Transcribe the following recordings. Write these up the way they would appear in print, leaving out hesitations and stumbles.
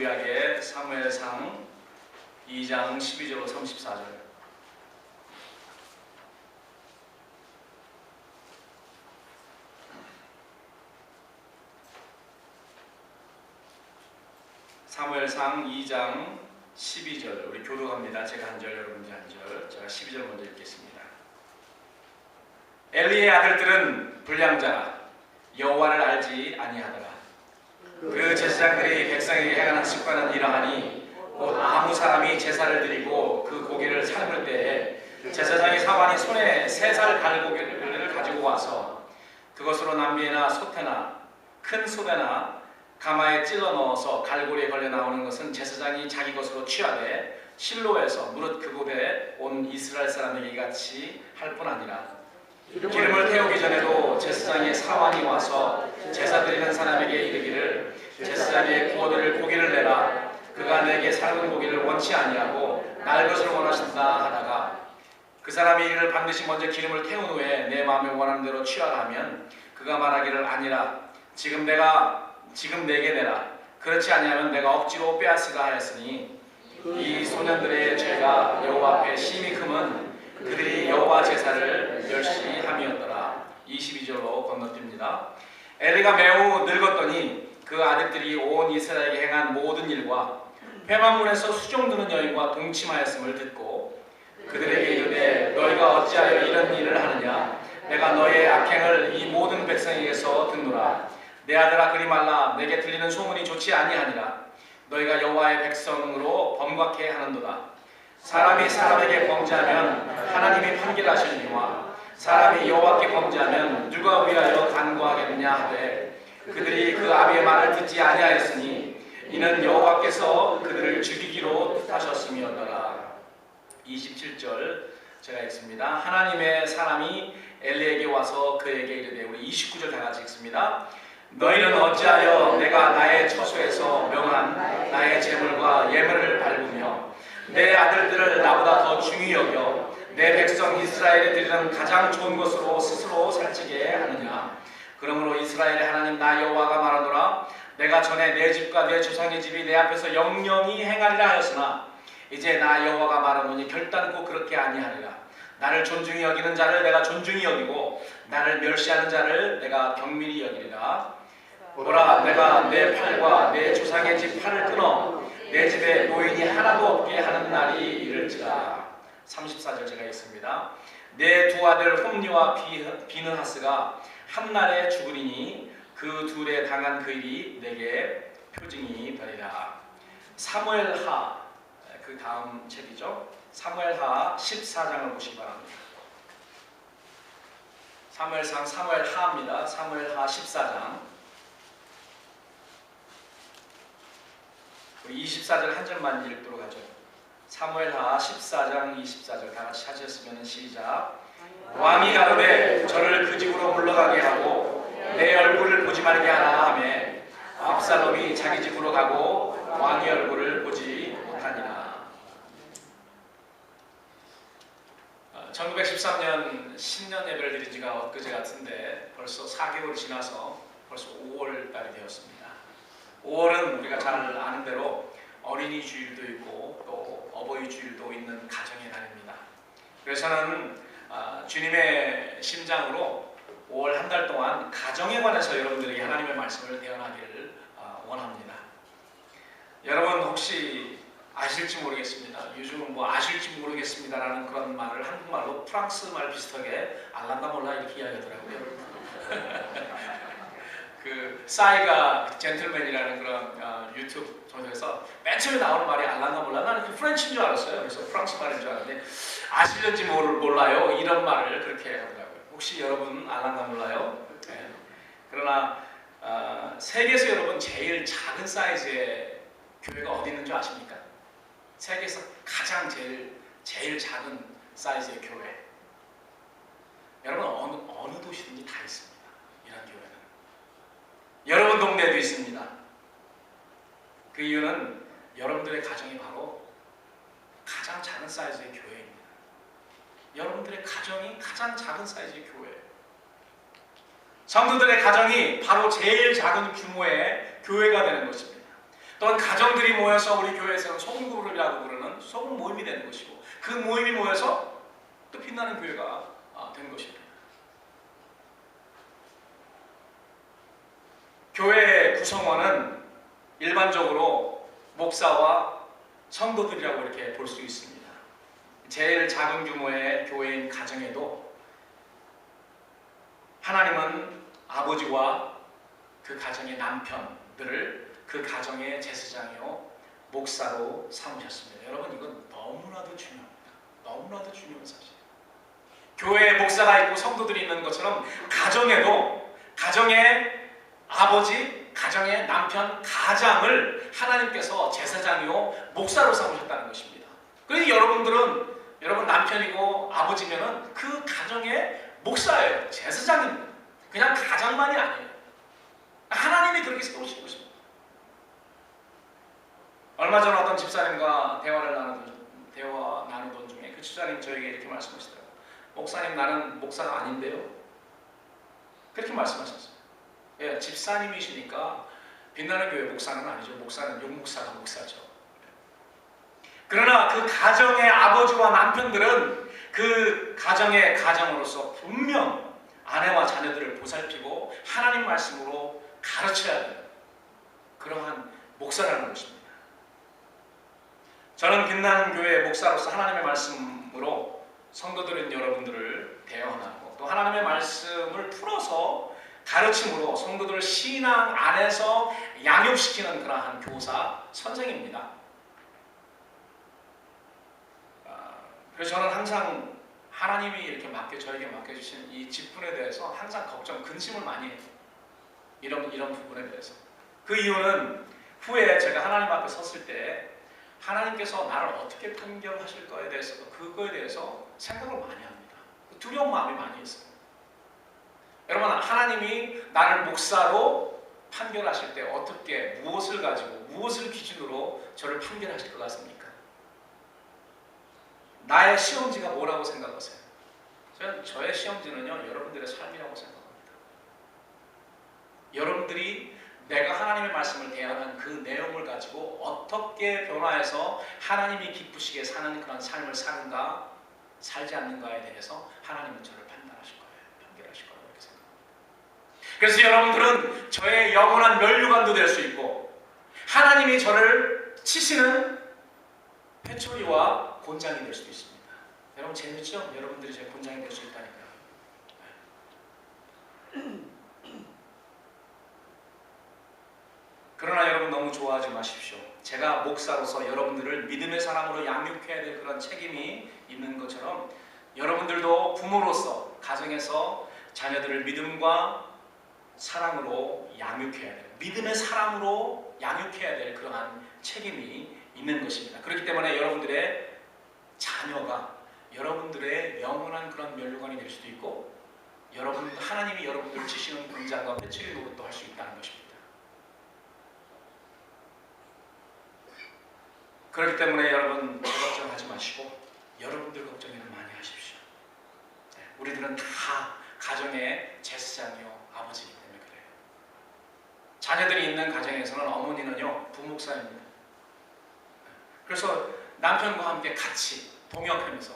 구약의 사무엘상 2장 12절로 34절. 사무엘상 2장 12절. 우리 교독합니다. 제가 한 절, 여러분이 한 절. 제가 12절 먼저 읽겠습니다. 엘리의 아들들은 불량자라 여호와를 알지 아니하더라. 그 제사장들이 백성에게 행하는 습관은 이러하니 곧 아무 사람이 제사를 드리고 그 고기를 삶을 때에 제사장이 사관이 손에 3살 갈고기를 가지고 와서 그것으로 남비나 소태나 큰 소대나 가마에 찔러 넣어서 갈고리에 걸려 나오는 것은 제사장이 자기 것으로 취하되 실로에서 무릇 그곳에 온 이스라엘 사람에게 이같이 할 뿐 아니라 기름을 태우기 전에도 제사장의 사환이 와서 제사 드리는 사람에게 이르기를 제사장의 구워드릴 고기를 내라. 그가 내게 삶은 고기를 원치 아니하고 날 것을 원하신다 하다가 그 사람이 이를 반드시 먼저 기름을 태운 후에 내 마음에 원하는 대로 취하라 하면 그가 말하기를 아니라 지금 내게 내라. 그렇지 아니하면 내가 억지로 빼앗으라 하였으니 이 소년들의 죄가 여호와 앞에 심히 크면 그들이 여호와 제사를 멸시함이었더라. 22절로 건너뜁니다. 엘리가 매우 늙었더니 그 아들들이 온 이스라엘에게 행한 모든 일과 회막문에서 수종드는 여인과 동침하였음을 듣고 그들에게 이르되 너희가 어찌하여 이런 일을 하느냐. 내가 너희의 악행을 이 모든 백성에게서 듣노라. 내 아들아 그리 말라. 내게 들리는 소문이 좋지 아니하니라. 너희가 여호와의 백성으로 범죄케 하는도다. 사람이 사람에게 범죄하면 하나님이 판결하시니와 사람이 여호와께 범죄하면 누가 위하여 간구하겠느냐 하되 그들이 그 아비의 말을 듣지 아니하였으니 이는 여호와께서 그들을 죽이기로 뜻하셨음이었더라. 27절 제가 읽습니다. 하나님의 사람이 엘리에게 와서 그에게 이르되, 우리 29절 다 같이 읽습니다. 너희는 어찌하여 내가 나의 처소에서 명한 나의 제물과 예물을 밟으며 내 아들들을 나보다 더 중히 여겨 내 백성 이스라엘에 드리는 가장 좋은 것으로 스스로 살찌게 하느냐. 그러므로 이스라엘의 하나님 나 여호와가 말하노라. 내가 전에 내 집과 내 조상의 집이 내 앞에서 영영히 행하리라 하였으나 이제 나 여호와가 말하노니 결단코 그렇게 아니하리라. 나를 존중히 여기는 자를 내가 존중히 여기고 나를 멸시하는 자를 내가 경밀히 여기리라. 보라, 내가 내 팔과 내 조상의 집 팔을 끊어 내 집에 노인이 하나도 없게 하는 날이 이를지라. 34절 제가 읽습니다. 내 두 아들 홈리와 비느하스가 한 날에 죽으리니 그 둘에 당한 그 일이 내게 표징이 되리라. 사무엘하, 그 다음 책이죠. 사무엘하 14장을 보시기 바랍니다. 사무엘하입니다. 사무엘하 14장. 우리 24절 한 절만 읽도록 하죠. 사무엘하 14장 24절 다 같이 찾으셨으면 시작. 왕이 가로되 저를 그 집으로 물러가게 하고 내 얼굴을 보지 말게 하라 하며 압살롬이 자기 집으로 가고 왕의 얼굴을 보지 못하니라. 1913년 신년 예배를 드린 지가 엊그제 같은데 벌써 4개월이 지나서 벌써 5월 달이 되었습니다. 5월은 우리가 잘 아는 대로 어린이 주일도 있고 또 어버이 주일도 있는 가정의 달입니다. 그래서 저는 주님의 심장으로 5월 한 달 동안 가정에 관해서 여러분들에게 하나님의 말씀을 대언하기를 원합니다. 여러분 혹시 아실지 모르겠습니다. 요즘은 뭐 아실지 모르겠습니다라는 그런 말을 한국말로 프랑스 말 비슷하게 알란가 몰라 이렇게 이야기하더라고요. 그 싸이가 젠틀맨이라는 그런 유튜브 저에서 맨 처음에 나오는 말이 알란가 몰라. 나는 그 프렌치인 줄 알았어요. 그래서 프랑스 말인 줄 알았는데 아실는지 몰라요. 이런 말을 그렇게 하더라고요. 혹시 여러분 알란가 몰라요? 네. 그러나 세계에서 여러분 제일 작은 사이즈의 교회가 어디 있는 줄 아십니까? 세계에서 가장 제일 작은 사이즈의 교회. 여러분 어느 도시든지 다 있습니다. 이런 교회는. 여러분 동네에도 있습니다. 그 이유는 여러분들의 가정이 바로 가장 작은 사이즈의 교회입니다. 여러분들의 가정이 가장 작은 사이즈의 교회예요. 성도들의 가정이 바로 제일 작은 규모의 교회가 되는 것입니다. 또한 가정들이 모여서 우리 교회에서는 소금 그룹이라고 부르는 소금 모임이 되는 것이고, 그 모임이 모여서 또 빛나는 교회가 된 것입니다. 교회 구성원은 일반적으로 목사와 성도들이라고 이렇게 볼 수 있습니다. 제일 작은 규모의 교회인 가정에도 하나님은 아버지와 그 가정의 남편들을 그 가정의 제사장이요 목사로 삼으셨습니다. 여러분, 이건 너무나도 중요합니다. 너무나도 중요한 사실이에요. 교회에 목사가 있고 성도들이 있는 것처럼 가정에도 가정의 아버지, 가정의 남편, 가장을 하나님께서 제사장이요 목사로 삼으셨다는 것입니다. 그래서 여러분 남편이고 아버지면은 그 가정의 목사예요. 제사장입니다. 그냥 가장만이 아니에요. 하나님이 그렇게 세우신 것입니다. 얼마 전 어떤 집사님과 대화 나누던 중에 그 집사님 저에게 이렇게 말씀하시더라고요. 목사님, 나는 목사가 아닌데요. 그렇게 말씀하셨어요. 예, 집사님이시니까 빛나는 교회 목사는 아니죠. 목사는 용목사가 목사죠. 그러나 그 가정의 아버지와 남편들은 그 가정의 가정으로서 분명 아내와 자녀들을 보살피고 하나님 말씀으로 가르쳐야 돼요. 그러한 목사라는 것입니다. 저는 빛나는 교회의 목사로서 하나님의 말씀으로 성도들인 여러분들을 대언하고 또 하나님의 말씀을 풀어서 가르침으로 성도들을 신앙 안에서 양육시키는 그러한 교사, 선생입니다. 그래서 저는 항상 하나님이 이렇게 저에게 맡겨주신 이 직분에 대해서 항상 근심을 많이 해요. 이런 부분에 대해서. 그 이유는 후에 제가 하나님 앞에 섰을 때 하나님께서 나를 어떻게 판결하실 거에 대해서도 그거에 대해서 생각을 많이 합니다. 두려운 마음이 많이 있어요. 여러분, 하나님이 나를 목사로 판결하실 때 어떻게 무엇을 가지고 무엇을 기준으로 저를 판결하실 것 같습니까? 나의 시험지가 뭐라고 생각하세요? 저의 시험지는요, 여러분들의 삶이라고 생각합니다. 여러분들이 내가 하나님의 말씀을 대하는 그 내용을 가지고 어떻게 변화해서 하나님이 기쁘시게 사는 그런 삶을 사는가, 살지 않는가에 대해서 하나님은 저를 판결하실 거예요. 이렇게 생각합니다. 그래서 여러분들은 저의 영원한 면류관도 될 수 있고 하나님이 저를 치시는 회초리와 곤장이 될 수도 있습니다. 여러분 재밌죠? 여러분들이 제 곤장이 될 수 있다니까요. 그러나 여러분 너무 좋아하지 마십시오. 제가 목사로서 여러분들을 믿음의 사람으로 양육해야 될 그런 책임이 있는 것처럼 여러분들도 부모로서 가정에서 자녀들을 믿음과 사랑으로 양육해야 돼요. 믿음의 사람으로 양육해야 될 그러한 책임이 있는 것입니다. 그렇기 때문에 여러분들의 자녀가 여러분들의 영원한 그런 면류관이 될 수도 있고 하나님이 여러분들을 치시는 군장과 회초리 노릇도 할 수 있다는 것입니다. 그렇기 때문에 여러분 걱정하지 마시고 여러분들 걱정을 많이 하십시오. 우리들은 다 가정의 제사장이요 아버지이기 때문에 그래요. 자녀들이 있는 가정에서는 어머니는요 부목사입니다. 그래서 남편과 함께 같이 동역하면서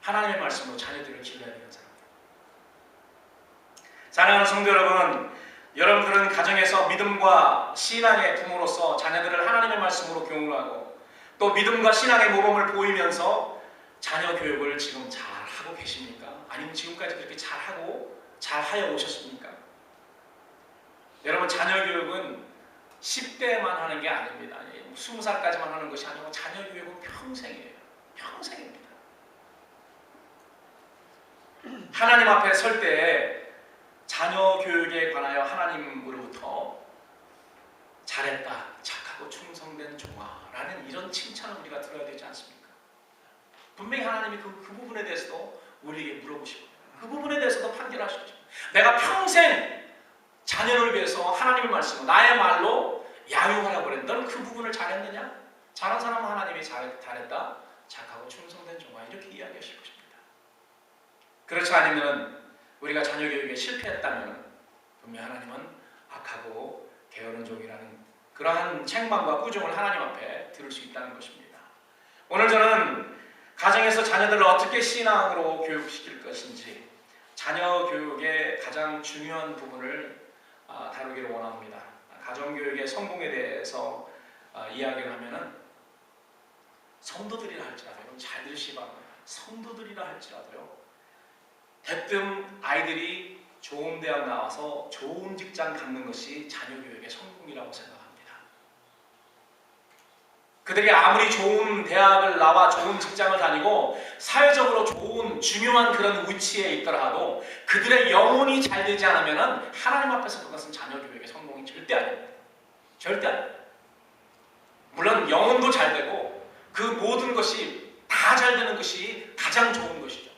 하나님의 말씀으로 자녀들을 기도해야 되는 사람입니다. 사랑하는 성도 여러분, 여러분들은 가정에서 믿음과 신앙의 부모로서 자녀들을 하나님의 말씀으로 교훈하고 또 믿음과 신앙의 모범을 보이면서 자녀 교육을 지금 잘 하고 계십니까? 아니면 지금까지 그렇게 잘하여 오셨습니까? 여러분, 자녀 교육은 10대만 하는 게 아닙니다. 20살까지만 하는 것이 아니고 자녀 교육은 평생이에요. 평생입니다. 하나님 앞에 설 때 자녀 교육에 관하여 하나님으로부터 잘했다, 착하고 충성된 종아라는 이런 칭찬을 우리가 들어야 되지 않습니까? 분명히 하나님이 그 부분에 대해서도 우리에게 물어보시고 그 부분에 대해서도 판결하시고 내가 평생 자녀를 위해서 하나님의 말씀으로 나의 말로 양육하라고 그랬는데 너는 그 부분을 잘했느냐? 잘한 사람은 하나님이 잘했다, 착하고 충성된 종아 이렇게 이야기하실 것입니다. 그렇지 않으면 우리가 자녀 교육에 실패했다면 분명 하나님은 악하고 게으른 종이라는 그러한 책망과 꾸중을 하나님 앞에 들을 수 있다는 것입니다. 오늘 저는 가정에서 자녀들을 어떻게 신앙으로 교육시킬 것인지 자녀 교육의 가장 중요한 부분을 다루기를 원합니다. 가정교육의 성공에 대해서 이야기를 하면은 성도들이라 할지라도 잘 들으시기 바랍니다. 성도들이라 할지라도요, 대뜸 아이들이 좋은 대학 나와서 좋은 직장 갖는 것이 자녀 교육의 성공이라고 생각합니다. 그들이 아무리 좋은 대학을 나와 좋은 직장을 다니고 사회적으로 좋은 중요한 그런 위치에 있더라도 그들의 영혼이 잘 되지 않으면 하나님 앞에서 그것은 자녀 교육의 성공이 절대 아닙니다. 절대 아닙니다. 물론 영혼도 잘 되고 그 모든 것이 다 잘 되는 것이 가장 좋은 것이죠.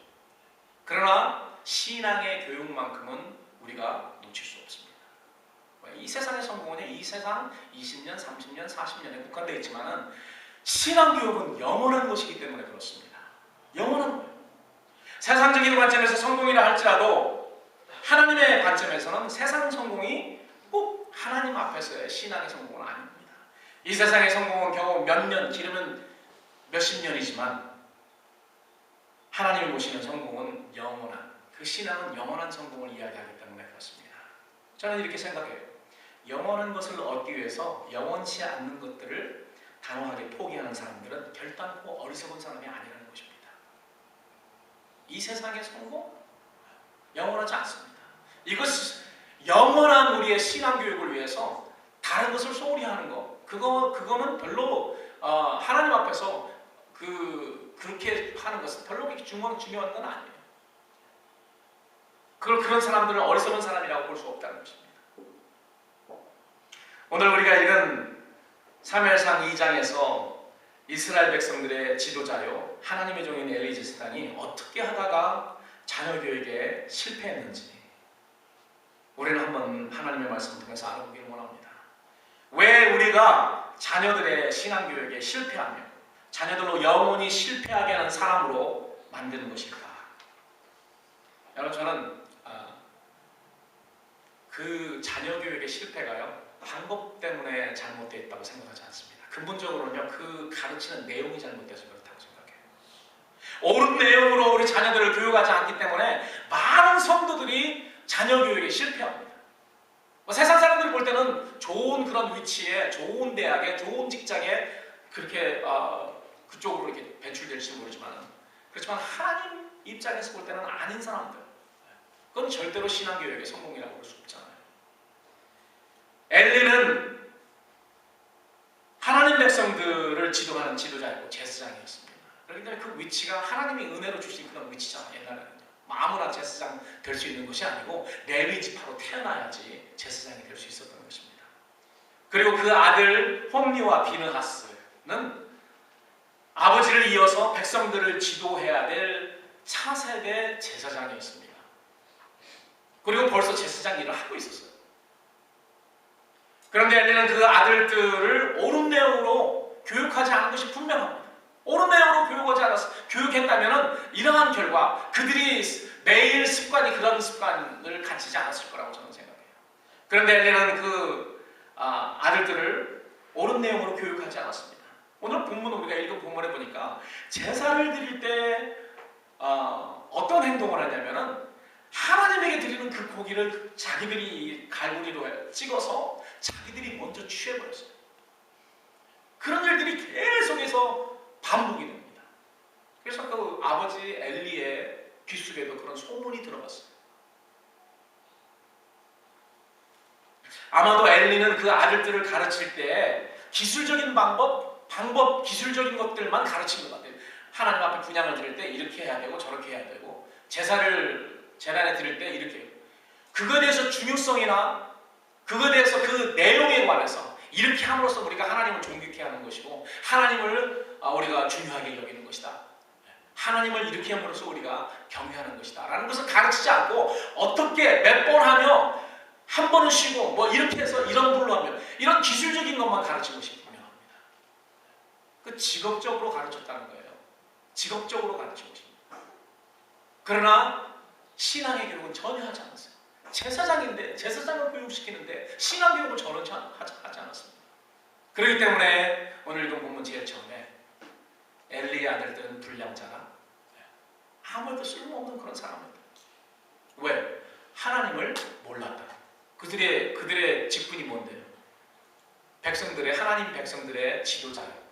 그러나 신앙의 교육만큼은 우리가 놓칠 수 없습니다. 이 세상의 성공은 이 세상 20년, 30년, 40년에 국한되어 있지만 신앙 교육은 영원한 것이기 때문에 그렇습니다. 영원한 거예요. 세상적인 관점에서 성공이라 할지라도 하나님의 관점에서는 세상 성공이 꼭 하나님 앞에서의 신앙의 성공은 아닙니다. 이 세상의 성공은 겨우 몇 년, 길으면 몇십 년이지만 하나님을 모시는 성공은 영원한, 그 신앙은 영원한 성공을 이야기하기 때문에 그렇습니다. 저는 이렇게 생각해요. 영원한 것을 얻기 위해서 영원치 않는 것들을 단호하게 포기하는 사람들은 결단코 어리석은 사람이 아니라는 것입니다. 이 세상의 성공? 영원하지 않습니다. 이것 영원한 우리의 신앙 교육을 위해서 다른 것을 소홀히 하는 거, 그거는 별로 하나님 앞에서 그렇게 하는 것은 별로 그렇게 중요한 건 아니에요. 그런 사람들은 어리석은 사람이라고 볼 수 없다는 것입니다. 오늘 우리가 읽은 사무엘상 2장에서 이스라엘 백성들의 지도자요 하나님의 종인 엘리 제사장이 어떻게 하다가 자녀 교육에 실패했는지 우리는 한번 하나님의 말씀을 통해서 알아보기를 원합니다. 왜 우리가 자녀들의 신앙 교육에 실패하며 자녀들로 영원히 실패하게 하는 사람으로 만드는 것일까? 여러분, 저는 그 자녀 교육의 실패가요 방법 때문에 잘못되어 있다고 생각하지 않습니다. 근본적으로는요 그 가르치는 내용이 잘못돼서 그렇다고 생각해요. 옳은 내용으로 우리 자녀들을 교육하지 않기 때문에 많은 성도들이 자녀 교육에 실패합니다. 세상 사람들이 볼 때는 좋은 그런 위치에, 좋은 대학에, 좋은 직장에 그렇게 그쪽으로 이렇게 배출될지 모르지만, 그렇지만 하나님 입장에서 볼 때는 아닌 사람들, 그건 절대로 신앙 교육의 성공이라고 볼 수 없잖아요. 엘리는 하나님 백성들을 지도하는 지도자였고 제사장이었습니다. 그렇기 때문에 그 위치가 하나님이 은혜로 주신 그런 위치잖아요. 옛날에는요. 아무나 제사장 될 수 있는 것이 아니고 레위 지파로 태어나야지 제사장이 될 수 있었던 것입니다. 그리고 그 아들 홈리와 비느하스는 아버지를 이어서 백성들을 지도해야 될 차세대 제사장이었습니다. 그리고 벌써 제사장 일을 하고 있었어요. 그런데 엘리는 그 아들들을 옳은 내용으로 교육하지 않은 것이 분명합니다. 옳은 내용으로 교육했다면 이러한 결과 그들이 매일 그런 습관을 갖추지 않았을 거라고 저는 생각해요. 그런데 엘리는 그 아들들을 옳은 내용으로 교육하지 않았습니다. 오늘 본문 우리가 읽은 본문에 보니까 제사를 드릴 때 어떤 행동을 하냐면은 하나님에게 드리는 그 고기를 자기들이 갈고리로 찍어서 자기들이 먼저 취해버렸어요. 그런 일들이 계속해서 반복이 됩니다. 그래서 그 아버지 엘리의 귓속에도 그런 소문이 들어갔어요. 아마도 엘리는 그 아들들을 가르칠 때 기술적인 기술적인 것들만 가르친 것 같아요. 하나님 앞에 분향을 드릴 때 이렇게 해야 되고 저렇게 해야 되고 재단에 드릴 때 이렇게 해요. 그거에 대해서 중요성이나 그거에 대해서 그 내용에 관해서 이렇게 함으로써 우리가 하나님을 존귀케 하는 것이고 하나님을 우리가 중요하게 여기는 것이다. 하나님을 이렇게 함으로써 우리가 경외하는 것이다 라는 것을 가르치지 않고 어떻게 몇 번 하며 한 번은 쉬고 뭐 이렇게 해서 이런 불로 하며 이런 기술적인 것만 가르친 것이 분명합니다. 그 직업적으로 가르쳤다는 거예요. 직업적으로 가르친 것입니다. 그러나 신앙의 교육은 전혀 하지 않았어요. 제사장인데 제사장을 교육시키는데 신앙 교육을 전혀 하지 않았습니다. 그렇기 때문에 오늘 읽은 본문 제일 처음에 엘리의 아들들은 불량자라, 아무것도 쓸모없는 그런 사람입니다. 왜? 하나님을 몰랐다. 그들의 직분이 뭔데요? 하나님 백성들의 지도자예요.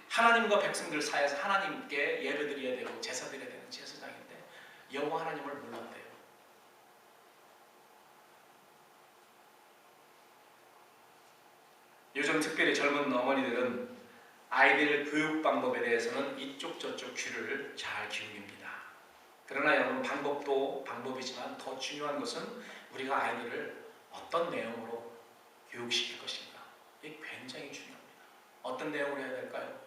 하나님과 백성들 사이에서 하나님께 예배드려야 되고 제사드려야 되는 제사장인데 여호와 하나님을 몰랐대요. 요즘 특별히 젊은 어머니들은 아이들 교육 방법에 대해서는 이쪽 저쪽 귀를 잘 기울입니다. 그러나 여러분, 방법도 방법이지만 더 중요한 것은 우리가 아이들을 어떤 내용으로 교육시킬 것인가. 이게 굉장히 중요합니다. 어떤 내용으로 해야 될까요?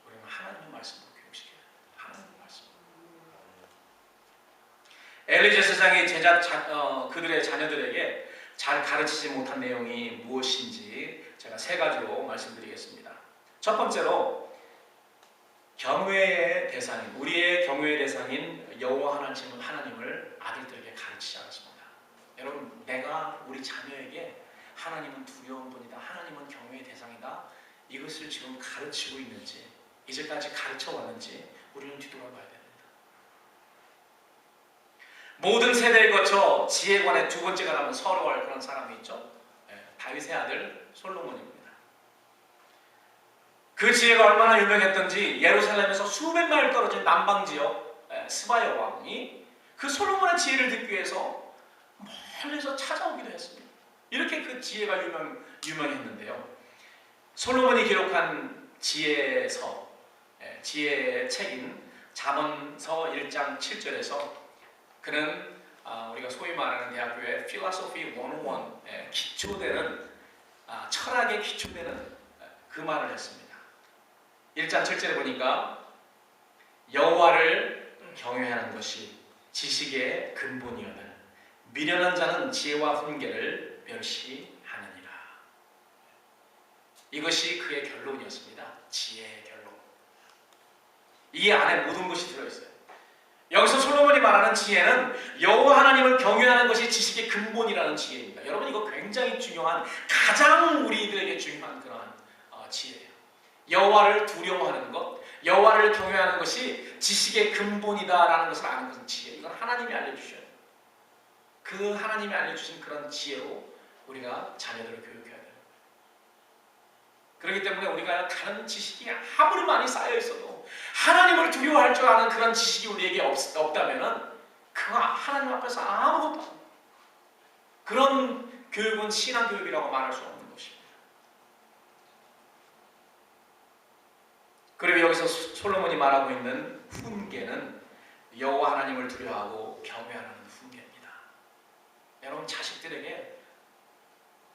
우리는 하나님의 말씀으로 교육시켜야 됩니다. 하나님의 말씀. 엘리 제사장이 그들의 자녀들에게 잘 가르치지 못한 내용이 무엇인지 제가 세 가지로 말씀드리겠습니다. 첫 번째로 경외의 대상인, 우리의 경외의 대상인 여호와 하나님을 아들들에게 가르치지 않았습니다. 여러분, 내가 우리 자녀에게 하나님은 두려운 분이다, 하나님은 경외의 대상이다, 이것을 지금 가르치고 있는지, 이제까지 가르쳐 왔는지 우리는 뒤돌아봐야 됩니다. 모든 세대에 거쳐 지혜에 관해 두 번째가 나면 서러워할 그런 사람이 있죠. 다윗의 아들 솔로몬입니다. 그 지혜가 얼마나 유명했던지 예루살렘에서 수백 마일 떨어진 남방지역 스바야 왕이 그 솔로몬의 지혜를 듣기 위해서 멀리서 찾아오기도 했습니다. 이렇게 그 지혜가 유명했는데요. 솔로몬이 기록한 지혜의 책인 잠언서 1장 7절에서 그는 우리가 소위 말하는 대학교의 Philosophy 101, 기초되는 철학에 기초되는 그 말을 했습니다. 1장 7절에 보니까 여호와를 경외하는 것이 지식의 근본이거든 미련한 자는 지혜와 훈계를 멸시하느니라. 이것이 그의 결론이었습니다. 지혜의 결론. 이 안에 모든 것이 들어있어요. 여기서 솔로몬이 말하는 지혜는 여호와 하나님을 경외하는 것이 지식의 근본이라는 지혜입니다. 여러분, 이거 굉장히 중요한, 가장 우리들에게 중요한 그러한 지혜예요. 여호와를 두려워하는 것, 여호와를 경외하는 것이 지식의 근본이다라는 것을 아는 것은 지혜. 이건 하나님이 알려주셔요. 그 하나님이 알려주신 그런 지혜로 우리가 자녀들을 교육해야 돼요. 그렇기 때문에 우리가 다른 지식이 아무리 많이 쌓여 있어도 하나님을 두려워할 줄 아는 그런 지식이 우리에게 없다면 그거 하나님 앞에서 아무것도 아니에요. 그런 교육은 신앙교육이라고 말할 수 없는 것입니다. 그리고 여기서 솔로몬이 말하고 있는 훈계는 여호와 하나님을 두려워하고 경외하는 훈계입니다. 여러분, 자식들에게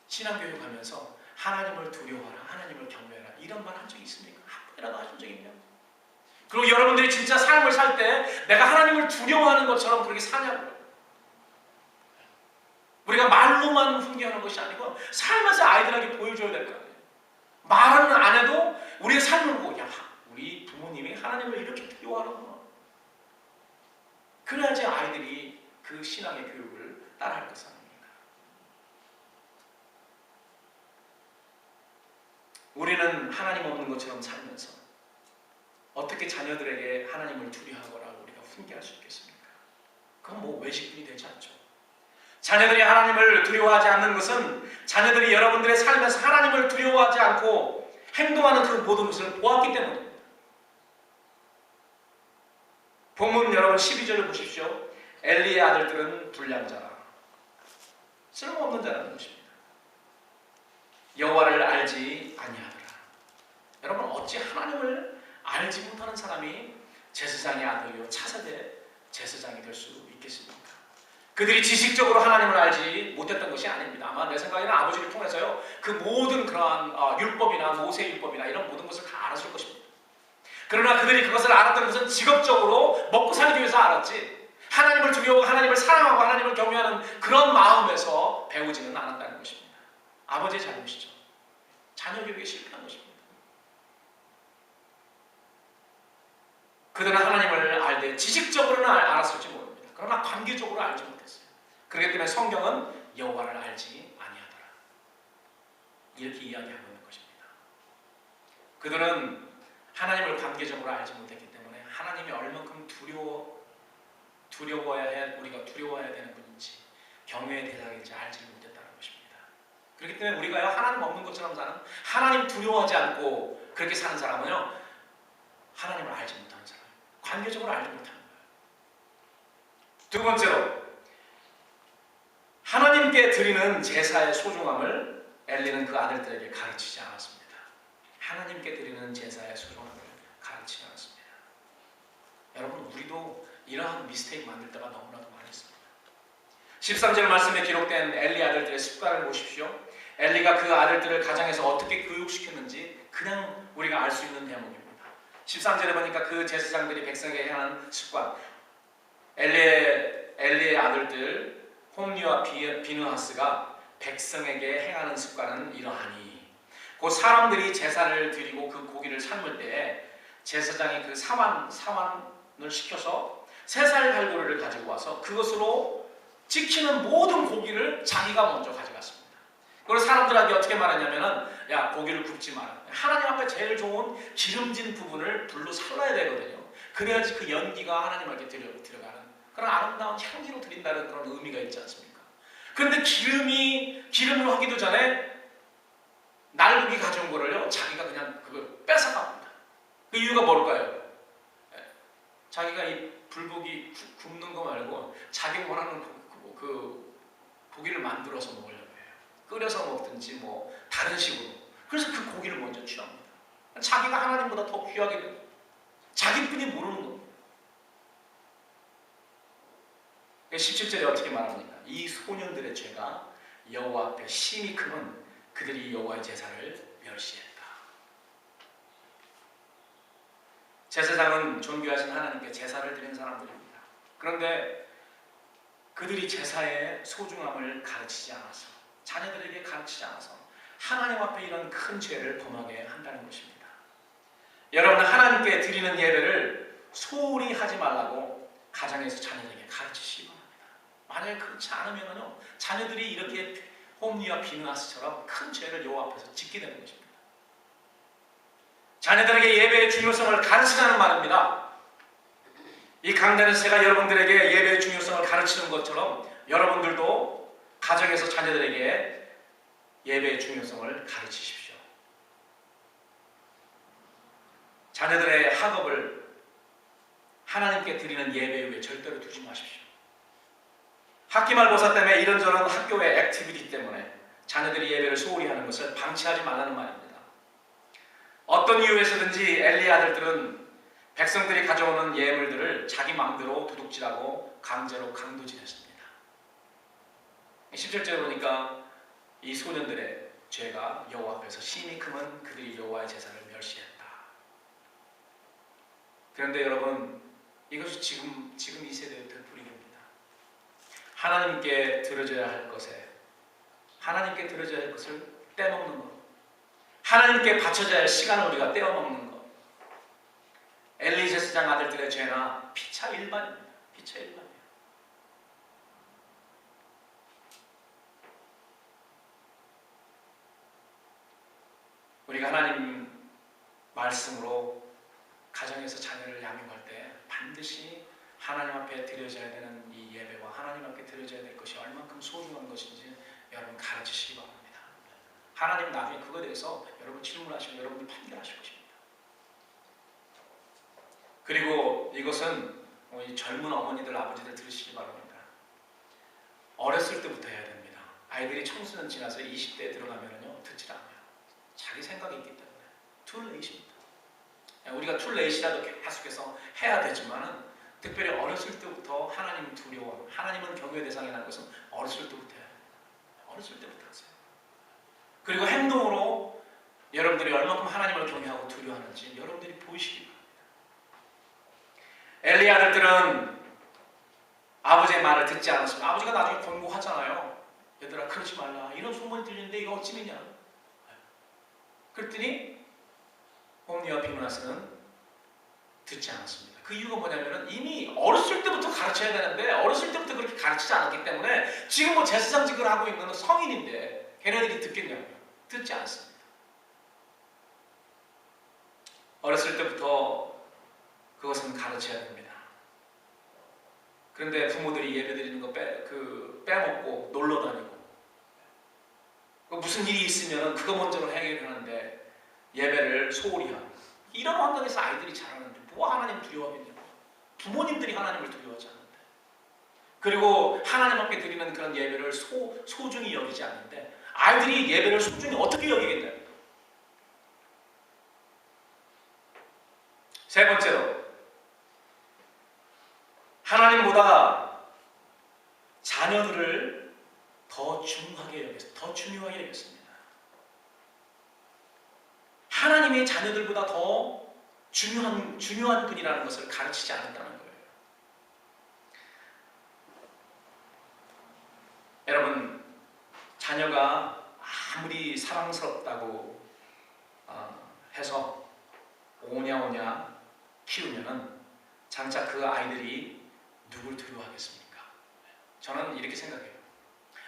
신앙교육하면서 하나님을 두려워하라, 하나님을 경외하라 이런 말 한 적이 있습니까? 한 번이라도 하신 적이 있냐? 그리고 여러분들이 진짜 삶을 살 때 내가 하나님을 두려워하는 것처럼 그렇게 사냐고요. 우리가 말로만 훈계하는 것이 아니고 삶에서 아이들에게 보여줘야 될 거 아니에요. 말은 안 해도 우리의 삶을 보고, 야, 우리 부모님이 하나님을 이렇게 두려워하는구나. 그래야지 아이들이 그 신앙의 교육을 따라할 것입니다. 우리는 하나님 없는 것처럼 살면서 어떻게 자녀들에게 하나님을 두려워하거라 우리가 훈계할 수 있겠습니까? 그건 뭐 외식분이 되지 않죠. 자녀들이 하나님을 두려워하지 않는 것은 자녀들이 여러분들의 삶에서 하나님을 두려워하지 않고 행동하는 그 모든 것을 보았기 때문입니다. 본문 여러분 12절을 보십시오. 엘리의 아들들은 불량자라, 쓸모없는 자라는 것입니다. 여호와를 알지 아니하더라. 여러분, 어찌 하나님을 알지 못하는 사람이 제사장의 아들이요 차세대 제사장이 될 수 있겠습니까? 그들이 지식적으로 하나님을 알지 못했던 것이 아닙니다. 아마 내 생각에는 아버지를 통해서요 그 모든 그러한 율법이나 모세율법이나 이런 모든 것을 다 알았을 것입니다. 그러나 그들이 그것을 알았던 것은 직업적으로 먹고 살기 위해서 알았지, 하나님을 두려워하고 하나님을 사랑하고 하나님을 경외하는 그런 마음에서 배우지는 않았다는 것입니다. 아버지의 잘못이죠. 자녀 교육에 실패한 것입니다. 그들은 하나님을 알되 지식적으로는 알았을지 모릅니다. 그러나 관계적으로 알지 못했어요. 그렇기 때문에 성경은 여호와를 알지 아니하더라 이렇게 이야기하고 있는 것입니다. 그들은 하나님을 관계적으로 알지 못했기 때문에 하나님이 얼만큼 두려워야 해, 우리가 두려워해야 되는 분인지 경외의 대상인지 알지를 못했다는 것입니다. 그렇기 때문에 우리가요, 하나님 없는 것처럼 사는, 하나님 두려워하지 않고 그렇게 사는 사람은요, 하나님을 알지 못하는 사람, 관계적으로 알지 못하는 거예요. 두 번째로, 하나님께 드리는 제사의 소중함을 엘리는 그 아들들에게 가르치지 않았습니다. 하나님께 드리는 제사의 소중함을 가르치지 않았습니다. 여러분, 우리도 이러한 미스테이크 만들 때가 너무나도 많이 있습니다. 13절 말씀에 기록된 엘리 아들들의 습관을 보십시오. 엘리가 그 아들들을 가정에서 어떻게 교육시켰는지 그냥 우리가 알 수 있는 대목입니다. 13절에 보니까 그 제사장들이 백성에게 행하는 습관, 엘리의 아들들 홈리와 비느하스가 백성에게 행하는 습관은 이러하니, 곧 사람들이 제사를 드리고 그 고기를 삶을 때에 제사장이 그 사만을 시켜서 3살 갈고리를 가지고 와서 그것으로 찍히는 모든 고기를 자기가 먼저 가져갔습니다. 그리고 사람들에게 어떻게 말했냐면은, 야, 고기를 굽지 마라. 하나님 앞에 제일 좋은 기름진 부분을 불로 살라야 되거든요. 그래야지 그 연기가 하나님 앞에 들어가는 그런 아름다운 향기로 드린다는 그런 의미가 있지 않습니까? 그런데 기름을 하기도 전에 날고기 가져온 거를요, 자기가 그냥 그걸 뺏어갑니다. 그 이유가 뭘까요? 자기가 이 불고기 굽는 거 말고 자기 원하는 그 고기를 만들어서 먹으려고 해요. 끓여서 먹든지 뭐 다른 식으로. 그래서 그 고기를 먼저 취합니다. 자기가 하나님보다 더 귀하게 됩니다. 자기뿐이 모르는 겁니다. 17절에 어떻게 말합니까? 이 소년들의 죄가 여호와 앞에 심히 크면 그들이 여호와의 제사를 멸시했다. 제사장은 존귀하신 하나님께 제사를 드리는 사람들입니다. 그런데 그들이 제사의 소중함을 가르치지 않아서, 자녀들에게 가르치지 않아서 하나님 앞에 이런 큰 죄를 범하게 한다는 것입니다. 여러분, 하나님께 드리는 예배를 소홀히 하지 말라고 가정에서 자녀들에게 가르치시기 바랍니다. 만약에 그렇지 않으면요, 자녀들이 이렇게 홈리와 비느하스처럼 큰 죄를 여호와 앞에서 짓게 되는 것입니다. 자녀들에게 예배의 중요성을 가르치라는 말입니다. 이 강단에서 제가 여러분들에게 예배의 중요성을 가르치는 것처럼 여러분들도 가정에서 자녀들에게 예배의 중요성을 가르치십시오. 자녀들의 학업을 하나님께 드리는 예배 위에 절대로 두지 마십시오. 학기말고사 때문에 이런저런 학교의 액티비티 때문에 자녀들이 예배를 소홀히 하는 것을 방치하지 말라는 말입니다. 어떤 이유에서든지 엘리 아들들은 백성들이 가져오는 예물들을 자기 마음대로 도둑질하고 강제로 강도질했습니다. 17절에 보니까 이 소년들의 죄가 여호와 앞에서 심히 크면 그들이 여호와의 제사를 멸시했다. 그런데 여러분, 이것이 지금 이 세대의 되풀이입니다. 하나님께 드려져야 할 것에, 하나님께 드려져야 할 것을 떼먹는 것, 하나님께 바쳐져야 할 시간을 우리가 떼어먹는 것. 엘리 제사장 아들들의 죄나 피차 일반입니다. 피차 일반이에요. 우리가 하나님 말씀으로 가정에서 자녀를 양육할 때 반드시 하나님 앞에 드려져야 되는 이 예배와 하나님 앞에 드려져야 될 것이 얼만큼 소중한 것인지 여러분 가르치시기 바랍니다. 하나님은 나중에 그거에 대해서 여러분 질문하시고 여러분들 판결하실 것입니다. 그리고 이것은 이 젊은 어머니들, 아버지들 들으시기 바랍니다. 어렸을 때부터 해야 됩니다. 아이들이 청소년 지나서 20대에 들어가면요, 듣질 않아요. 자기 생각이 있기 때문에 툴레이십니다. 우리가 툴레이시라도 계속해서 해야 되지만은 특별히 어렸을 때부터 하나님 두려워, 하나님은 경외의 대상이라는 것은 어렸을 때부터 해야 됩니다. 어렸을 때부터 하세요. 그리고 행동으로 여러분들이 얼마큼 하나님을 경외하고 두려워하는지 여러분들이 보이시기 바랍니다. 엘리 아들들은 아버지의 말을 듣지 않았습니다. 아버지가 나중에 권고하잖아요. 얘들아, 그러지 말라. 이런 소문이 들리는데 이거 어찌 믿냐. 그랬더니 홈리와 비느하스는 듣지 않았습니다. 그 이유가 뭐냐면은 이미 어렸을 때부터 가르쳐야 되는데 어렸을 때부터 그렇게 가르치지 않았기 때문에 지금 뭐 제사장직을 하고 있는 성인인데 걔네들이 듣겠냐고요. 듣지 않습니다. 어렸을 때부터 그것은 가르쳐야 됩니다. 그런데 부모들이 예배 드리는 거 빼먹고 놀러 다니고 무슨 일이 있으면 그거 먼저 해결하는데 예배를 소홀히 하고 이런 환경에서 아이들이 자라는데 뭐 하나님 두려워하겠냐고. 부모님들이 하나님을 두려워하지 않는데 그리고 하나님 앞에 드리는 그런 예배를 소중히 여기지 않는데 아이들이 예배를 소중히 어떻게 여기겠냐고. 세 번째로 하나님보다 자녀들을 더 중요하게 여겼습니다. 하나님이 자녀들보다 더 중요한 분이라는 것을 가르치지 않았다는 거예요. 여러분, 자녀가 아무리 사랑스럽다고 해서 오냐오냐 키우면은 장차 그 아이들이 누굴 두려워하겠습니까? 저는 이렇게 생각해요.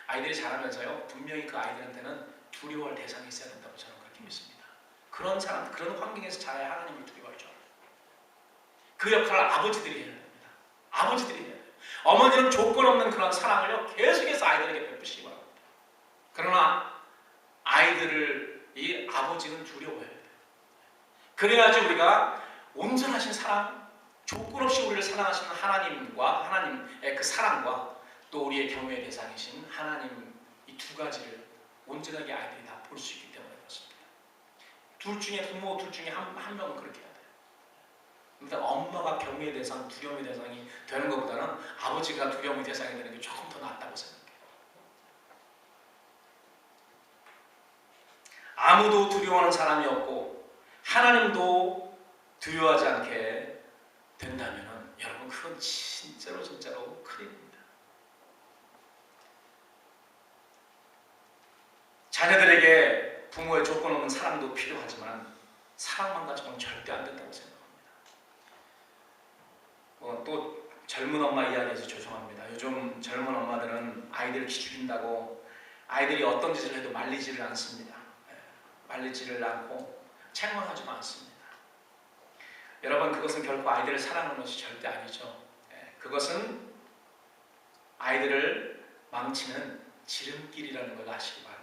아이들이 자라면서요, 분명히 그 아이들한테는 두려워할 대상이 있어야 된다고 저는 그렇게 믿습니다. 그런 환경에서 자라야 하나님을 두려워할 줄 알아요. 그 역할을 아버지들이 해야 됩니다. 아버지들이 해야 돼요. 어머니는 조건 없는 그런 사랑을요, 계속해서 아이들에게 베푸시기 바랍니다. 그러나 이 아버지는 두려워해야 돼요. 그래야지 우리가 온전하신 사랑, 조건 없이 우리를 사랑하시는 하나님의 그 사랑과 또 우리의 경외의 대상이신 하나님 이 두 가지를 온전하게 아이들이 다 볼 수 있기 때문에 그렇습니다. 부모 둘 중에 한 명은 그렇게 해야 돼요. 그러니까 엄마가 경외의 대상, 두려움의 대상이 되는 것보다는 아버지가 두려움의 대상이 되는 게 조금 더 낫다고 생각해요. 아무도 두려워하는 사람이 없고 하나님도 두려워하지 않게 된다면 여러분 그건 진짜로 큰일입니다. 자녀들에게 부모의 조건 없는 사랑도 필요하지만 사랑만 가지고는 절대 안 된다고 생각합니다. 또 젊은 엄마 이야기해서 죄송합니다. 요즘 젊은 엄마들은 아이들 기죽인다고 아이들이 어떤 짓을 해도 말리지를 않습니다. 말리지를 않고 책망하지도 않습니다. 여러분 그것은 결코 아이들을 사랑하는 것이 절대 아니죠. 그것은 아이들을 망치는 지름길이라는 걸 아시기 바랍니다.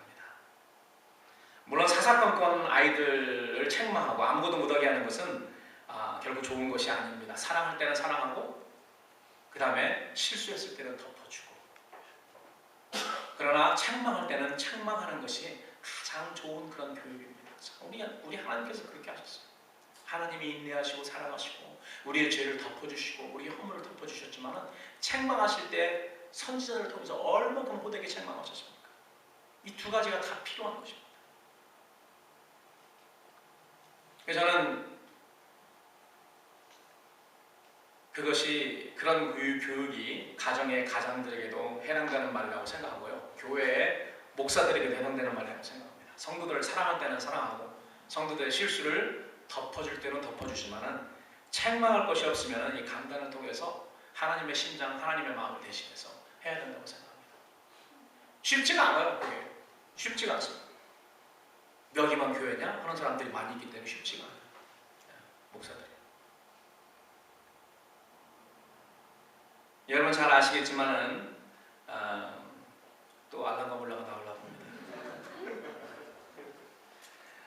물론 사사건건 아이들을 책망하고 아무것도 못하게 하는 것은 결국 좋은 것이 아닙니다. 사랑할 때는 사랑하고 그 다음에 실수했을 때는 덮어주고 그러나 책망할 때는 책망하는 것이 가장 좋은 그런 교육입니다. 우리 하나님께서 그렇게 하셨어요. 하나님이 인내하시고 사랑하시고 우리의 죄를 덮어주시고 우리의 허물을 덮어주셨지만 책망하실 때 선지자를 통해서 얼마큼 호되게 책망하셨습니까? 이 두 가지가 다 필요한 것입니다. 그래서 저는 그런 교육이 가정들에게도 해당되는 말이라고 생각하고요. 교회의 목사들에게도 해당되는 말이라고 생각합니다. 성도들을 사랑할 때는 사랑하고 성도들의 실수를 덮어줄 때는 덮어주지만은 책망할 것이 없으면 이 강단을 통해서 하나님의 심장, 하나님의 마음을 대신해서 해야 된다고 생각합니다. 쉽지가 않아요. 그게 쉽지가 않습니다. 여기만 교회냐? 하는 사람들이 많이 있기 때문에 쉽지가 않아요. 목사들이. 여러분 잘 아시겠지만은 또 알랑가 몰라가 나오려고 합니다.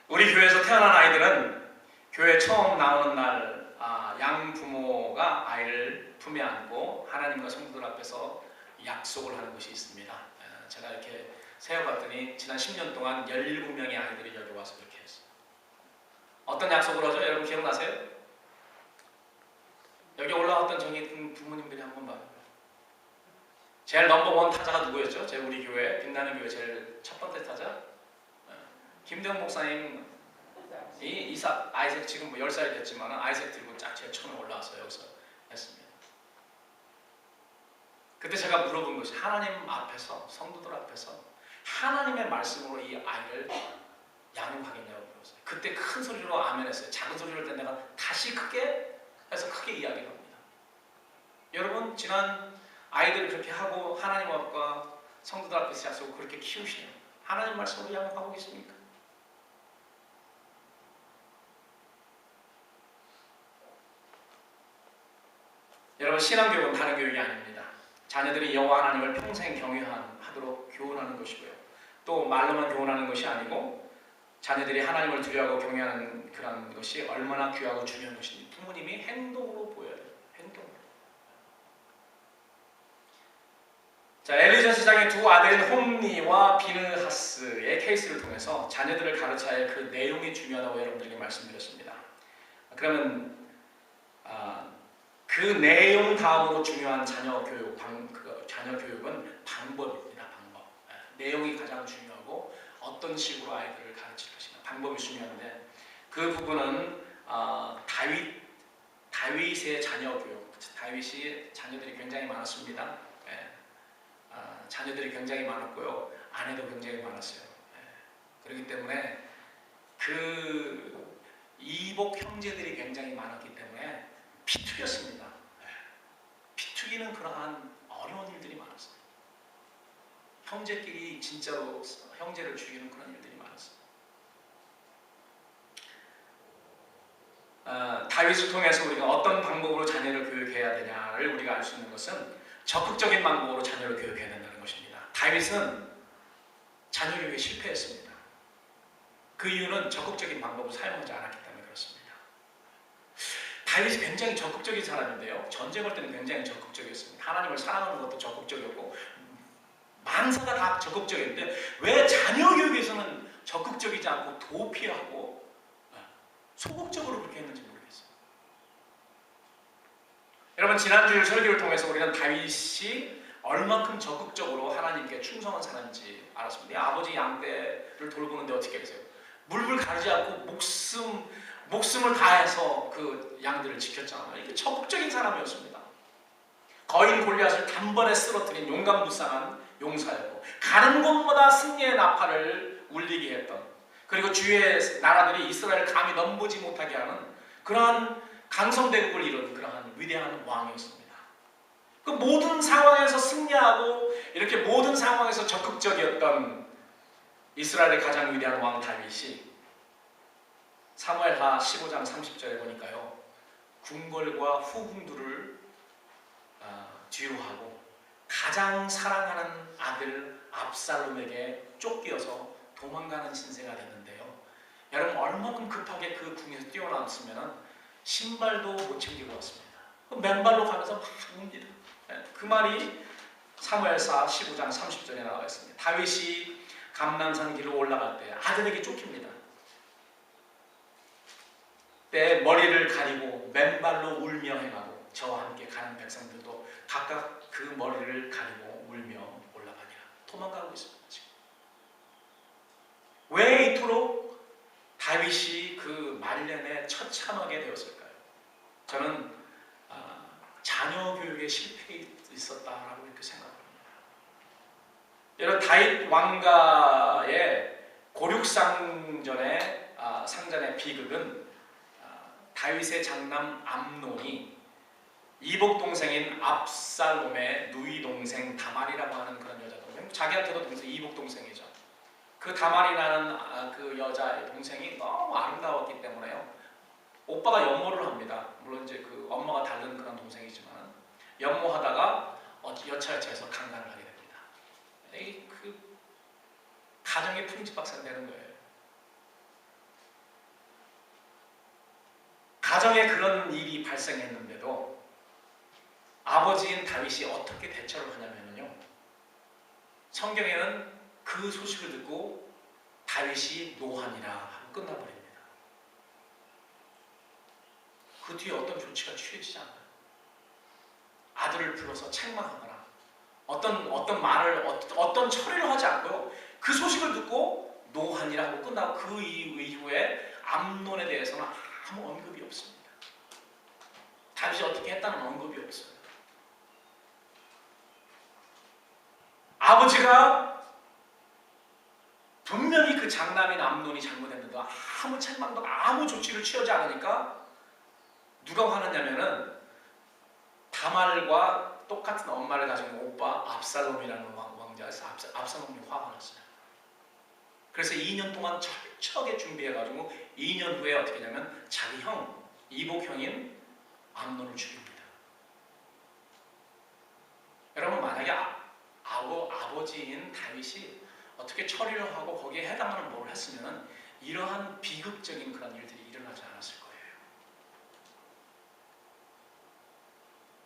우리 교회에서 태어난 아이들은 교회 처음 나오는 날 양부모가 아이를 품에 안고 하나님과 성도들 앞에서 약속을 하는 것이 있습니다. 제가 이렇게 세어봤더니 지난 10년 동안 17명의 아이들이 여기 와서 그렇게 했어요. 어떤 약속을 하죠? 여러분 기억나세요? 여기 올라왔던 저기 부모님들이 한번 봐요. 제일 넘버원 타자가 누구였죠? 우리 교회, 빛나는 교회 제일 첫 번째 타자? 김대웅 목사님 아이색 지금 10살이 됐지만 아이색 들고 쫙 제일 처음에 올라와서 여기서 했습니다. 그때 제가 물어본 것이 하나님 앞에서 성도들 앞에서 하나님의 말씀으로 이 아이를 양육하겠냐고 물었어요. 그때 큰 소리로 아멘 했어요. 작은 소리로 할 때 내가 다시 크게 해서 크게 이야기를 합니다. 여러분 지난 아이들을 그렇게 하고 하나님 앞과 성도들 앞에서 약속을 그렇게 키우시냐? 하나님 말씀으로 양육하고 계십니까? 여러분, 신앙교육은 다른 교육이 아닙니다. 자녀들이 여호와 하나님을 평생 경외하도록 교훈하는 것이고요. 또 말로만 교훈하는 것이 아니고 자녀들이 하나님을 두려워하고 경외하는 그런 것이 얼마나 귀하고 중요한 것인지 부모님이 행동으로 보여야 돼요. 행동으로. 자, 엘리자 시장의 두 아들인 홈니와 비느하스의 케이스를 통해서 자녀들을 가르쳐야 할 그 내용이 중요하다고 여러분들에게 말씀드렸습니다. 그러면 그 내용 다음으로 중요한 자녀 교육은 방법입니다. 방법. 내용이 가장 중요하고 어떤 식으로 아이들을 가르칠 것이냐 방법이 중요한데 그 부분은 다윗의 자녀 교육. 다윗이 자녀들이 굉장히 많았습니다. 자녀들이 굉장히 많았고요. 아내도 굉장히 많았어요. 그렇기 때문에 그 이복 형제들이 굉장히 많았기 때문에 피투였습니다. 피투기는 그러한 어려운 일들이 많았어요. 형제끼리 진짜로 형제를 죽이는 그런 일들이 많았어요. 다윗을 통해서 우리가 어떤 방법으로 자녀를 교육해야 되냐를 우리가 알 수 있는 것은 적극적인 방법으로 자녀를 교육해야 된다는 것입니다. 다윗은 자녀 교육에 실패했습니다. 그 이유는 적극적인 방법을 사용하지 않았기 때문에 그렇습니다. 다윗이 굉장히 적극적인 사람인데요. 전쟁할 때는 굉장히 적극적이었습니다. 하나님을 사랑하는 것도 적극적이었고 만사가 다 적극적인데 왜 자녀 교육에서는 적극적이지 않고 도피하고 소극적으로 그렇게 했는지 모르겠어요. 여러분, 지난주 설교를 통해서 우리는 다윗이 얼만큼 적극적으로 하나님께 충성한 사람인지 알았습니다. 아버지 양떼를 돌보는데 어떻게 했어요? 물불 가리지 않고 목숨을 다해서 그 양들을 지켰잖아요. 이게 적극적인 사람이었습니다. 거인 골리앗을 단번에 쓰러뜨린 용감무쌍한 용사였고 가는 곳마다 승리의 나팔을 울리게 했던, 그리고 주의 나라들이 이스라엘을 감히 넘보지 못하게 하는 그러한 강성대국을 이룬 그러한 위대한 왕이었습니다. 그 모든 상황에서 승리하고 이렇게 모든 상황에서 적극적이었던 이스라엘의 가장 위대한 왕 다윗이 사무엘하 15장 30절에 보니까요, 궁궐과 후궁들을 뒤로하고 가장 사랑하는 아들 압살롬에게 쫓겨서 도망가는 신세가 됐는데요. 여러분, 얼마큼 급하게 그 궁에서 뛰어나왔으면 신발도 못 챙기고 왔습니다. 맨발로 가면서 막 웁니다. 그 말이 사무엘사 15장 30절에 나와 있습니다. 다윗이 감람산 길을 올라갈 때 아들에게 쫓깁니다. 때 머리를 가리고 맨발로 울며 행하고 저와 함께 가는 백성들도 각각 그 머리를 가리고 울며 올라가니라. 도망가고 있습니다. 지금. 왜 이토록 다윗이 그 말년에 처참하게 되었을까요? 저는 자녀 교육에 실패해 있었다라고 이렇게 생각합니다. 여러분, 다윗 왕가의 고륙상전의 상전의 비극은 다윗의 장남 암논이 이복 동생인 압살롬의 누이 동생 다말이라고 하는 그런 여자거든요. 자기한테도 동생, 이복 동생이죠. 그 다말이라는 그 여자의 동생이 너무 아름다웠기 때문에요, 오빠가 연모를 합니다. 물론 이제 그 엄마가 다른 그런 동생이지만 연모하다가 여차여차해서 강간을 하게 됩니다. 그 가정의 풍지박산 되는 거예요. 가정에 그런 일이 발생했는데도 아버지인 다윗이 어떻게 대처를 하냐면요, 성경에는 그 소식을 듣고 다윗이 노하니라 하고 끝나버립니다. 그 뒤에 어떤 조치가 취해지지 않아요. 아들을 불러서 책망하거나 어떤 말을 어떤 처리를 하지 않고요, 그 소식을 듣고 노하니라 하고 끝나고 그 이후에 암논에 대해서는 아무 언급이 없습니다. 다윗이 어떻게 했다는 언급이 없어요. 아버지가 분명히 그 장남인 암논이 잘못했는데 아무 책망도 아무 조치를 취하지 않으니까 누가 화났냐면은 다말과 똑같은 엄마를 가진 오빠 압살롬이라는 왕자에서 압살롬이 화가 났어요. 그래서 2년 동안 철저하게 준비해가지고 2년 후에 어떻게 하냐면 자기 형, 이복 형인 암논을 죽입니다. 아버지인 다윗이 어떻게 처리를 하고 거기에 해당하는 뭘 했으면 이러한 비극적인 그런 일들이 일어나지 않았을 거예요.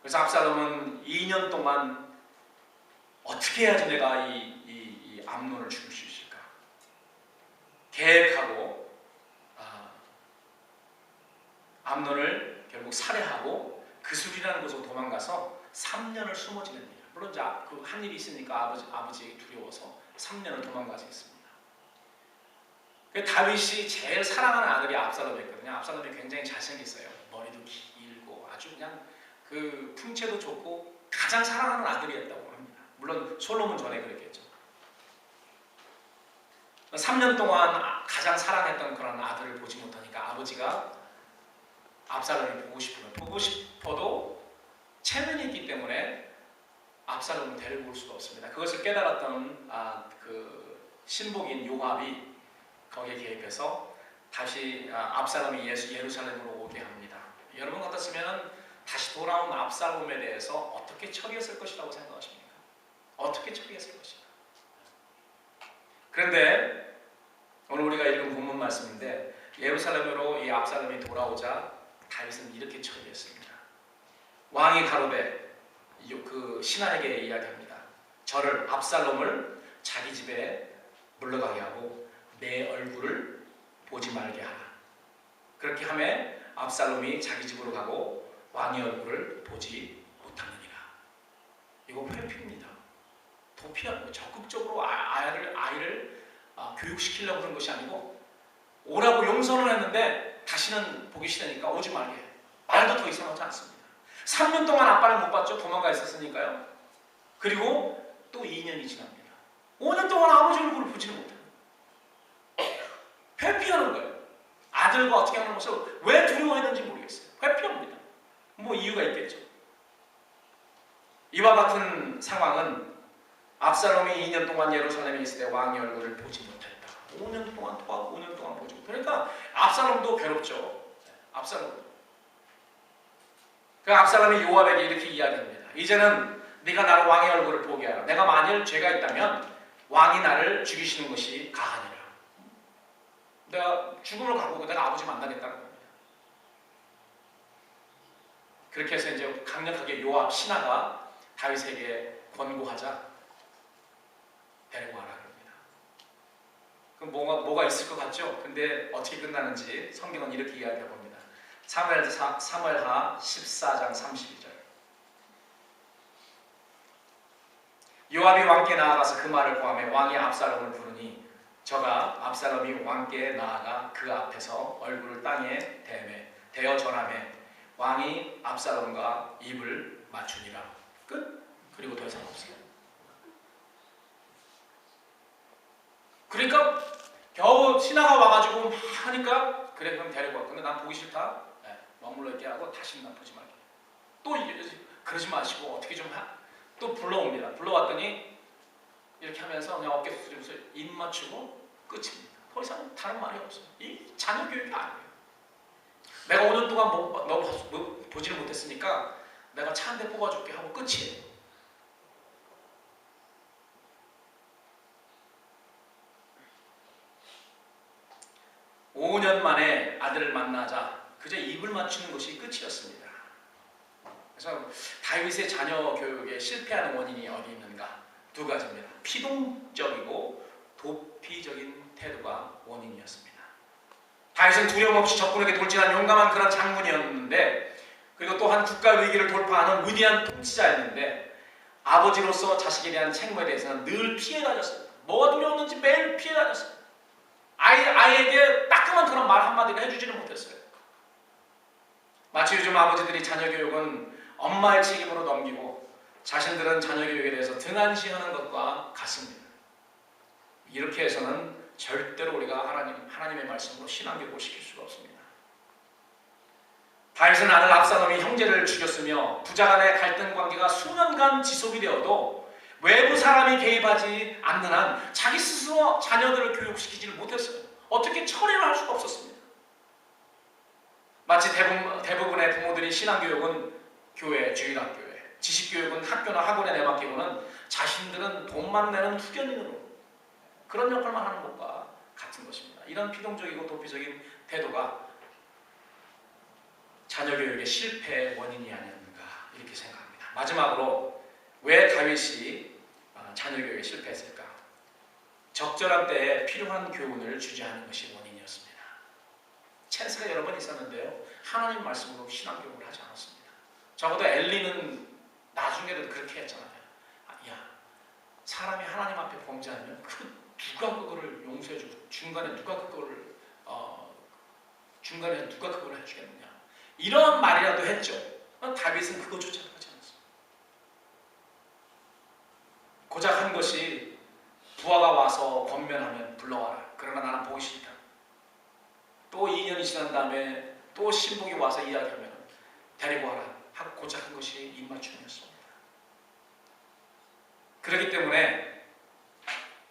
그래서 압살롬은 2년 동안 어떻게 해야지 내가 이 암논을 죽일 수 있을까 계획하고 암논을 결국 살해하고 그술이라는 곳으로 도망가서 3년을 숨어 지냅니다. 물론 한 일이 있으니까 아버지에게 두려워서 3년을 도망가서 했습니다. 다윗이 제일 사랑하는 아들이 압살롬이었거든요. 압살롬이 굉장히 잘생겼어요. 머리도 길고 아주 그냥 그 풍채도 좋고 가장 사랑하는 아들이었다고 합니다. 물론 솔로몬 전에 그랬겠죠. 3년 동안 가장 사랑했던 그런 아들을 보지 못하니까 아버지가 압살롬이 보고 싶어도 체면이 있기 때문에 압살롬을 데리고 올 수가 없습니다. 그것을 깨달았던 그 신복인 요압이 거기에 개입해서 다시 압살롬이 예루살렘으로 오게 합니다. 여러분 같았으면 다시 돌아온 압살롬에 대해서 어떻게 처리했을 것이라고 생각하십니까? 어떻게 처리했을 것인가? 그런데 오늘 우리가 읽은 본문 말씀인데 예루살렘으로 이 압살롬이 돌아오자 다윗은 이렇게 처리했습니다. 왕이 가로되 그 신하에게 이야기합니다. 저를 압살롬을 자기 집에 물러가게 하고 내 얼굴을 보지 말게 하라. 그렇게 하매 압살롬이 자기 집으로 가고 왕의 얼굴을 보지 못하느니라. 이거 회피입니다. 도피하고 적극적으로 아이를 교육시키려고 그런 것이 아니고 오라고 용서를 했는데 다시는 보기 싫으니까 오지 말게 해. 말도 더 이상 하지 않습니다. 3년 동안 아빠를 못 봤죠. 도망가 있었으니까요. 그리고 또 2년이 지납니다. 5년 동안 아버지 얼굴을 보지는 못해요. 회피하는 거예요. 아들과 어떻게 하는 것을 왜 두려워했는지 모르겠어요. 회피합니다. 뭐 이유가 있겠죠. 이와 같은 상황은 압살롬이 2년 동안 예루살렘에 있을 때 왕의 얼굴을 보지 못했다. 5년 동안 토하고 5년 동안 보지 못했다. 그러니까 압살롬도 괴롭죠. 압살롬. 그 압살롬이 요압에게 이렇게 이야기합니다. 이제는 네가 나로 왕의 얼굴을 보게 하라. 내가 만일 죄가 있다면 왕이 나를 죽이시는 것이 가하니라. 내가 죽음을 갖고 내가 아버지 만나겠다는 겁니다. 그렇게 해서 이제 강력하게 요압 신하가 다윗에게 권고하자 데리고 와라 그럽니다. 그럼 뭐가 있을 것 같죠? 근데 어떻게 끝나는지 성경은 이렇게 이야기해 봅니다. 사무엘하 14장 32절. 요압이 왕께 나아가서 그 말을 고하며 왕이 압살롬을 부르니 저가 압살롬이 왕께 나아가 그 앞에서 얼굴을 땅에 대어 절하매 왕이 압살롬과 입을 맞추니라. 끝. 그리고 더 이상 없어요. 그러니까 겨우 신하가 와가지고 막 하니까 그래 그럼 데리고 와. 근데 난 보기 싫다. 네, 머물러 있게 하고 다시는 난 보지 말게. 또 그러지 마시고 어떻게 좀 또 불러옵니다. 불러왔더니 이렇게 하면서 그냥 어깨 숙이면서 입 맞추고 끝입니다. 더 이상 다른 말이 없어요. 이 자녀 교육이 아니에요. 내가 5년 동안 너 보지를 못했으니까 내가 차 한 대 뽑아줄게 하고 끝이에요. 오 5년 만에 아들을 만나자 그저 입을 맞추는 것이 끝이었습니다. 그래서 다윗의 자녀 교육에 실패하는 원인이 어디 있는가? 두 가지입니다. 피동적이고 도피적인 태도가 원인이었습니다. 다윗은 두려움 없이 적군에게 돌진한 용감한 그런 장군이었는데, 그리고 또한 국가 위기를 돌파하는 위대한 통치자였는데 아버지로서 자식에 대한 책무에 대해서는 늘 피해 다녔어요. 뭐가 두려웠는지 매일 피해 다녔어요. 아이에게 따끔한 그런 말 한마디를 해주지는 못했어요. 마치 요즘 아버지들이 자녀 교육은 엄마의 책임으로 넘기고 자신들은 자녀 교육에 대해서 등한시하는 것과 같습니다. 이렇게 해서는 절대로 우리가 하나님의 말씀으로 신앙교육을 시킬 수가 없습니다. 다윗은 아들 압살롬이 형제를 죽였으며 부자 간의 갈등 관계가 수년간 지속이 되어도 외부 사람이 개입하지 않는 한 자기 스스로 자녀들을 교육시키지를 못했어요. 어떻게 처리를 할 수가 없었습니다. 마치 대부분의 부모들이 신앙교육은 교회, 주일학교에, 지식교육은 학교나 학원에 내맡기고는 자신들은 돈만 내는 후견인으로 그런 역할만 하는 것과 같은 것입니다. 이런 피동적이고 도피적인 태도가 자녀 교육의 실패의 원인이 아니었는가 이렇게 생각합니다. 마지막으로 왜 다윗이 자녀 교육에 실패했을까? 적절한 때에 필요한 교훈을 주지 않은 것이 원인이었습니다. 찬스가 여러 번 있었는데요, 하나님 말씀으로 신앙교육을 하지 않았습니다. 적어도 엘리는 나중에도 그렇게 했잖아요. 야, 사람이 하나님 앞에 범죄하면 누가 그거를 용서해주고 중간에 누가 그거를 해주겠느냐, 이런 말이라도 했죠. 다윗은 그것조차도 하지 않았습니다. 고작 한 것이 부하가 와서 권면하면 불러와라. 그러나 나는 보기 싫다. 또 2년이 지난 다음에 또 신복이 와서 이야기하면 데리고 와라 하고 고작 한 것이 입맞춤이었습니다. 그렇기 때문에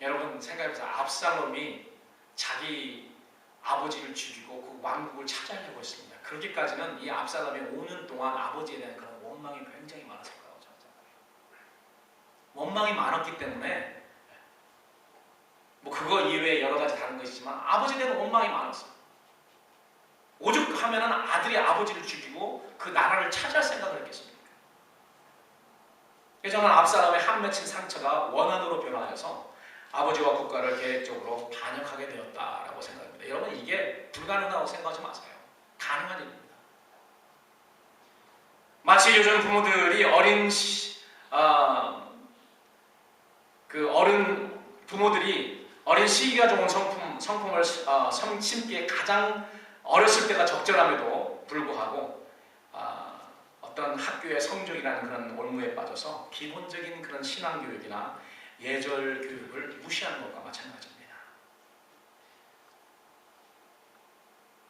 여러분 생각해보세요. 압살롬이 자기 아버지를 죽이고 그 왕국을 차지하려고 했습니다. 그렇게까지는 이 압살롬이 5년 동안 아버지에 대한 그런 원망이 굉장히 많았을 거라고 저는 생각해요. 원망이 많았기 때문에 뭐 그거 이외에 여러 가지 다른 것이지만 아버지에 대한 원망이 많았어요. 오죽하면 아들이 아버지를 죽이고 그 나라를 차지할 생각을 했겠습니까? 그래서 저는 압살롬의 한 맺힌 상처가 원한으로 변화해서 아버지와 국가를 계획적으로 반역하게 되었다라고 생각합니다. 여러분, 이게 불가능하다고 생각하지 마세요. 가능한 일입니다. 마치 요즘 부모들이 어린 시기가 좋은 성품을 심기에 가장 어렸을 때가 적절함에도 불구하고 어떤 학교의 성적이라는 그런 올무에 빠져서 기본적인 그런 신앙교육이나 예절 교육을 무시하는 것과 마찬가지입니다.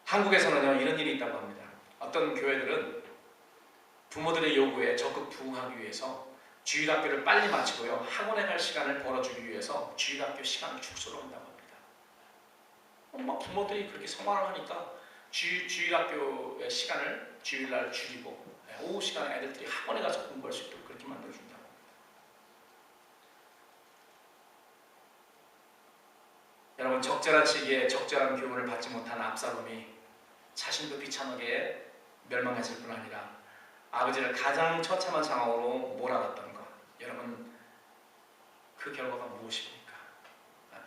한국에서는요, 이런 일이 있다고 합니다. 어떤 교회들은 부모들의 요구에 적극 부응하기 위해서 주일학교를 빨리 마치고요, 학원에 갈 시간을 벌어주기 위해서 주일학교 시간을 축소를 한다고 합니다. 부모들이 그렇게 성화를 하니까 주일학교의 시간을 주일날 줄이고 오후 시간에 애들들이 학원에 가서 공부할 수 있도록 그렇게 만들어준다고 합니다. 여러분, 적절한 시기에 적절한 교훈을 받지 못한 압살롬이 자신도 비참하게 멸망했을 뿐 아니라 아버지를 가장 처참한 상황으로 몰아갔던 것, 여러분, 그 결과가 무엇입니까?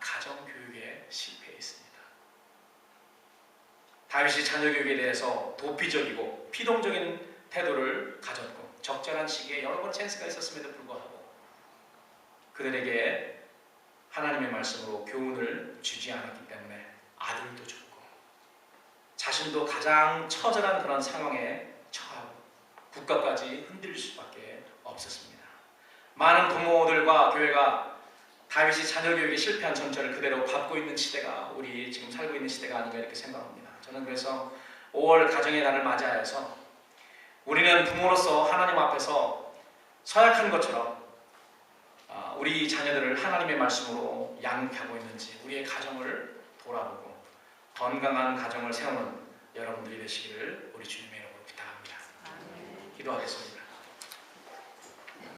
가정교육에 실패해 있습니다. 다윗이 자녀교육에 대해서 도피적이고 피동적인 태도를 가졌고 적절한 시기에 여러 번 찬스가 있었음에도 불구하고 그들에게 하나님의 말씀으로 교훈을 주지 않았기 때문에 아들도 죽고 자신도 가장 처절한 그런 상황에 처하고 국가까지 흔들릴 수밖에 없었습니다. 많은 부모들과 교회가 다윗이 자녀교육에 실패한 정체를 그대로 밟고 있는 시대가 우리 지금 살고 있는 시대가 아닌가 이렇게 생각합니다. 저는 그래서 5월 가정의 날을 맞이하여서 우리는 부모로서 하나님 앞에서 서약한 것처럼 우리 자녀들을 하나님의 말씀으로 양육하고 있는지 우리의 가정을 돌아보고 건강한 가정을 세우는 여러분들이 되시기를 우리 주님의 이름으로 부탁합니다. 기도하겠습니다.